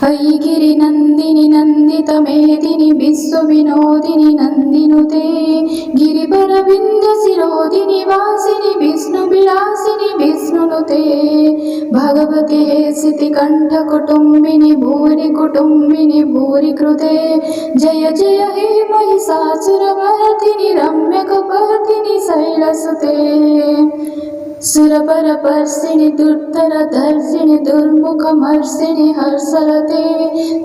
ऐगिरि नन्दिनि नन्दित मेदिनि विश्वविनोदिनि नन्दिनुते गिरिवरविन्दशिरोदिनि वासिनि विष्णुविलासिनि विष्णुनुते भगवति हेसितिकण्ठकुटुम्बिनि भूरि कुटुम्बिनि भूरि कृते जय जय हे महिषासुरमर्दिनि रम्यकपर्दिनि शैलसुते सुरपरपर्षिणि दुर्धरधर्षिणि दुर्मुखमर्षिणि हर्षरते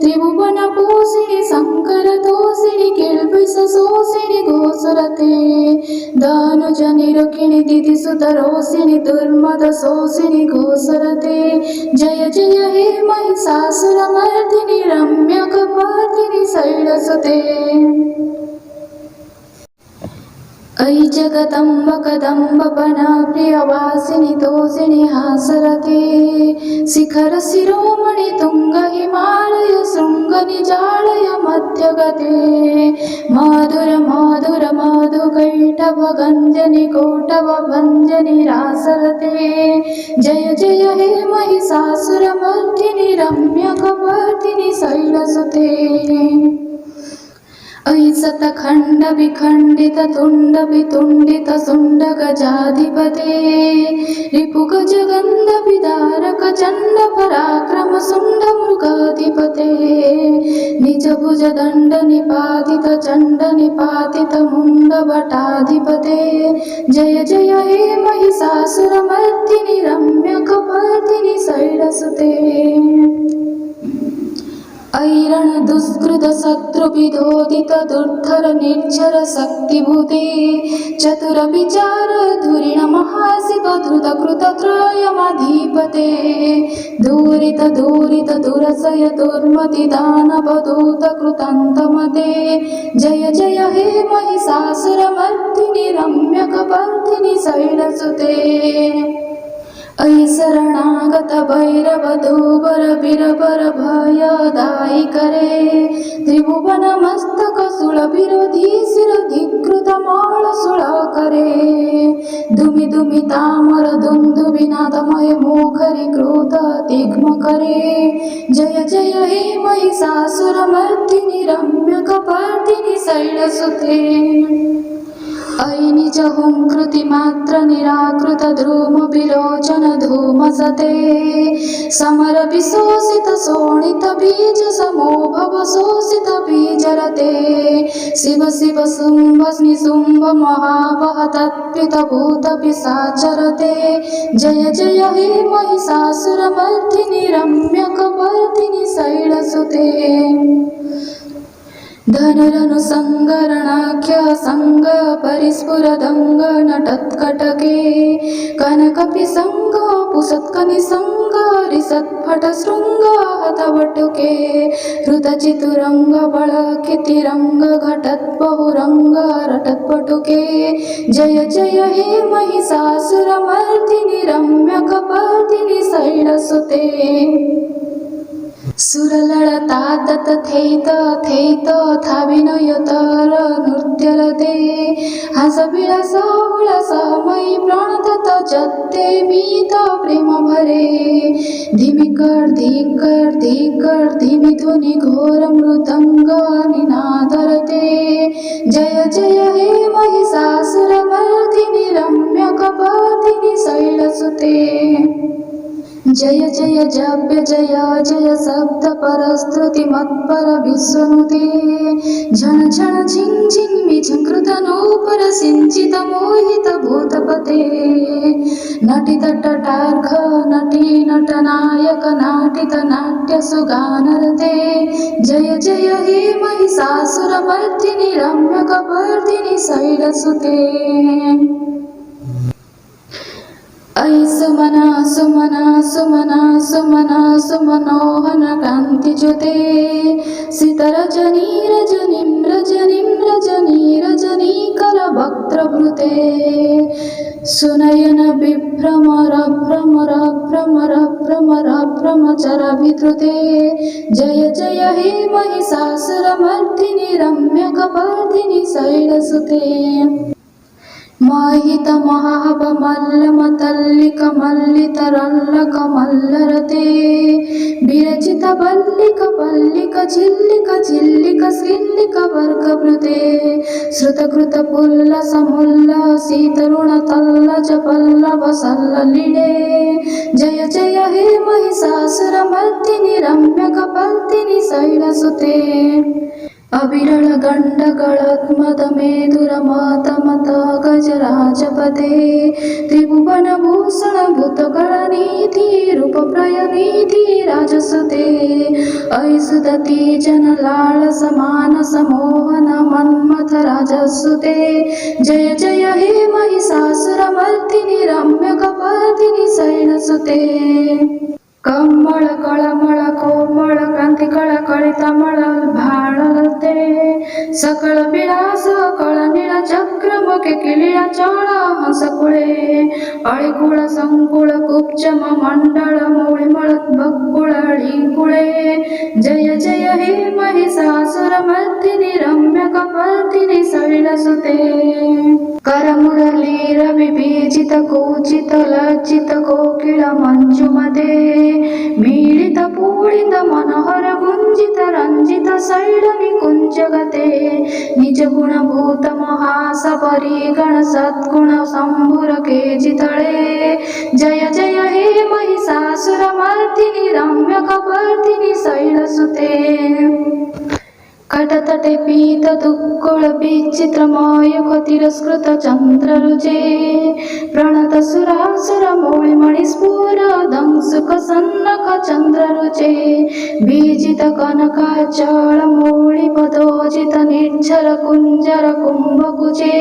त्रिभुवनपोषिणि शङ्करतोषिणि किल्बिषशोषिणि घोषरते दानुजनिरुकिणि दिदिसुतरोषिणि दुर्मदशोषिणि घोषरते जय जय हे महिषासुरमर्दिनि रम्यकपर्दिनि शैलसुते ऐ जगदम्ब कदम्ब वनप्रियवासिनि तोषिणि हासरते शिखर शिरोमणि तुंग हिमालय शृंग निजालय मध्यगते माधुर माधुर मधुकैटभ गंजनि कोटभ भंजनि रासरते जय जय हे महिषासुरमर्दिनि रम्यकपर्दिनि शैलसुते ऐ शतखण्ड विखण्डित तुण्ड वितुण्डित शुण्ड गजाधिपते रिपुगज गन्ध विदारक चण्ड पराक्रम शुण्ड मृगाधिपते निज भुज दण्ड निपातित चण्ड निपातित मुण्ड भटाधिपते जय जय हे महिषासुरमर्दिनि रम्यकपर्दिनि शैलसुते ऐरण दुष्कृत शत्रुविधोदित दुर्धर निर्झर शक्तिभूते चतुर विचार धुरिण महाशिव धृत कृत त्रयमधिपते दूरित दूरित दुरसय दुर्मति दानव दूत कृतान्तमते जय जय हे महिषासुरमर्दिनि रम्यकपर्दिनि शैलसुते ऐ शरणागत भैरव दूबर बिरबर भयदायि करे त्रिभुवन मस्तक शूल विरोधी शिर धिकृत माल शूल करे दुमि दुमि तामर दुन्दुभिनादमय मुखरि कृत दिग्म करे जय जय हे महिषासुरमर्दिनि रम्यकपर्दिनि शैलसुते ऐ निज हुंकृति मात्र निराकृत ध्रुम विलोचन धूमसते समर विशोषित शोणित बीज समोभव शोषित बीजरते शिव शिव शुंभ निशुंभ महावह तत्पित भूत पिशाचरते जय जय हे महिषासुरमर्दिनि रम्यकपर्दिनि शैलसुते धनुरनुसंगरणाख्य संग परिस्फुरदंग नटत्कटके कनकपिसंग पुसत्कनिसंग रिसत्फट शृंग हतवटुके हृतचितुरंग बलकितिरंग घटत्बहुरंग रटत्पटुके जय जय हे महिषासुरमर्दिनि रम्यकपर्दिनि शैलसुते सुरलड़तादत थेत थेत थाविनयतर नृत्यरते हास विलास हुलास मयि प्रणतत जत्ते मीत प्रेम भरे धिमिकर धिकर धिकर धिमि ध्वनि घोर मृदंग निनादरते जय जय हे महिषासुरमर्दिनि रम्यकपर्दिनि शैलसुते जय जय जप्य जय जय शब्द परस्तुति मत्पर विश्वनुते झण झण झिं झिं विझंकृत नूपर सिंचित मोहित भूतपते नटित तटार्घ नटी नटनायक नाटित नाट्य सुगानरते जय जय हे महिषासुरमर्दिनि रम्यकपर्दिनि शैलसुते ऐ सुमना सुमना सुमना सुमना सुमनोहन कान्तिज्योते सितरजनी रजनीं रजनीं रजनी रजनीकर वक्त्रभृते सुनयन विभ्रमर भ्रमर भ्रमर भ्रमर भ्रमचरभिधृते जय जय हे महिषासुरमर्दिनि रम्यकपर्दिनि शैलसुते महित महाबमल्लमतल्लिकमल्लितरल्लकमल्लरते विरचित बल्लिक झिल्लिक झिल्लिक श्रील्लिक वर्गवृते श्रुतकृतपुल्ल समुल्ल शीतरुणतल्लज पल्लव सल्ललिडे जय जय हे महिषासुरमर्दिनि रम्यकपर्दिनि शैलसुते अविरल गण्डगळोत्मदमेदुरमतमत गजराजपते त्रिभुवनभूषण भूतगणनीति रूपप्रयनीति राजसुते ऐसुदति जनलालसमान समोहन मन्मथ राजसुते जय जय हे महिषासुरमर्दिनि रम्यकपर्दिनि शैलसुते कम्मळ कळमळ कोमळ क्रांती कळकळितमळ भाळलते सकळ विलास कळनीळ चक्रमुखे किलिळ चळ हंसकुळे अळिकुळ संकुळ कुब्जम मंडळ मूळिमळ बक्कुळ अळिकुळे जय जय हे महिषासुरमर्दिनि रम्यकपर्दिनि शैलसुते करमुरली रविबीजित कूजित लज्जित कोकिळ मंजुमते मीलित पूळित मनोहर गुंजित रंजित शैल निकुंजगते निज गुणभूत महास परिगण सद्गुण संभुर केजितळे जय जय हे महिषासुरमर्दिनि रम्यकपर्दिनि शैलसुते कटतटे पीत दुःकुळ विचित्रमयूख तिरस्कृत चन्द्ररुचे प्रणत सुरासुर मौळिमणिस्फुर दंसुक सन्नक चन्द्ररुचे बीजित कनकाचल मौळि पदोजित निर्झर कुञ्जर कुम्भकुचे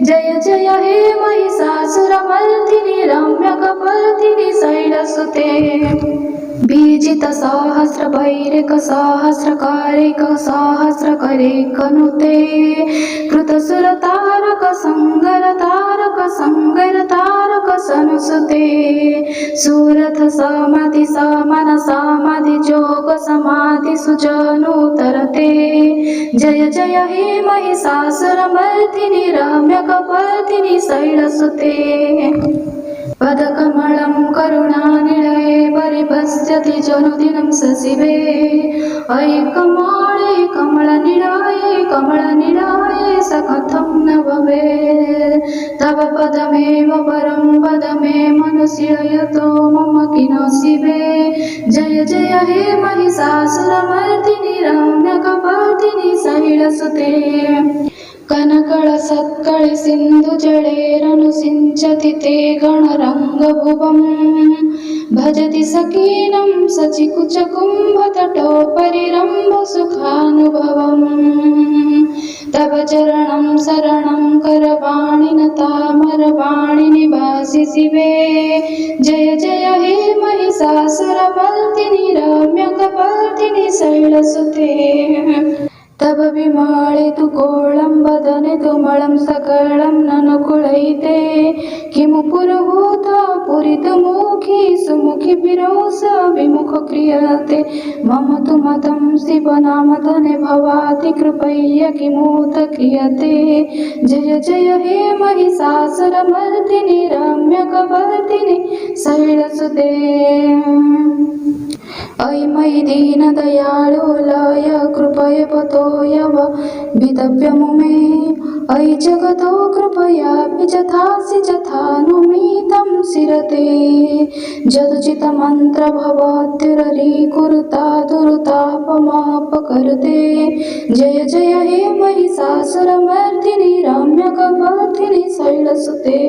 जय जय हे महिषासुरमर्दिनि रम्यकपर्दिनि शैलसुते बीजित सहस्र भैरिक सहस्रकारिक सहस्रकरेकनुते कृतसुर तारक संगर तारक सनुसुते सुरथ समाधि समान समाधि जोग समाधि सुजनुतरते जय जय हे महिषासुरमर्दिनि रम्यकपर्दिनि शैलसुते पदकमलं करुणानिलये परिपश्यति जनुदिनं सशिवे अयि कमले कमलनिलये स कथं न भवेत् तव पदमेव परं पदमे मनुष्ययतो मम किन शिवे जय जय हे महिषासुरमर्दिनि रम्यकपर्दिनि शैलसुते कनकळ सत्कळि सिन्धुजलेरनुसिञ्चति ते गणरङ्गभुवम् भजति सखीनं सचिकुचकुम्भतटोपरिरम्भसुखानुभवम् तव चरणं शरणं करवाणिन तामरवाणि निवासि शिवे जय जय हे महिषासुरमर्दिनि रम्यकपर्दिनि शैलसुते तव विमाळितु कोळं वदने तुमलं सकलं ननुकुलैते किमु पुरुहूत पुरितमुखी सुमुखी विरोष विमुख क्रियते मम तु मतं शिवनामधने भवाति कृपय्य किमुत क्रियते जय जय हे महिषासुरमर्दिनि रम्यकपर्दिनि शैलसुते अयि मयि दीनदयाळु लय कृपय पतोयव वितव्यमु मे अयि जगतो कृपयापि जथासि जथानुमीतं शिरते जदुचित मन्त्र भवद्युररीकुरुता दुरुतापमापकरुते जय जय हे महिषासुरमर्दिनि रम्यकपर्दिनि शैलसुते।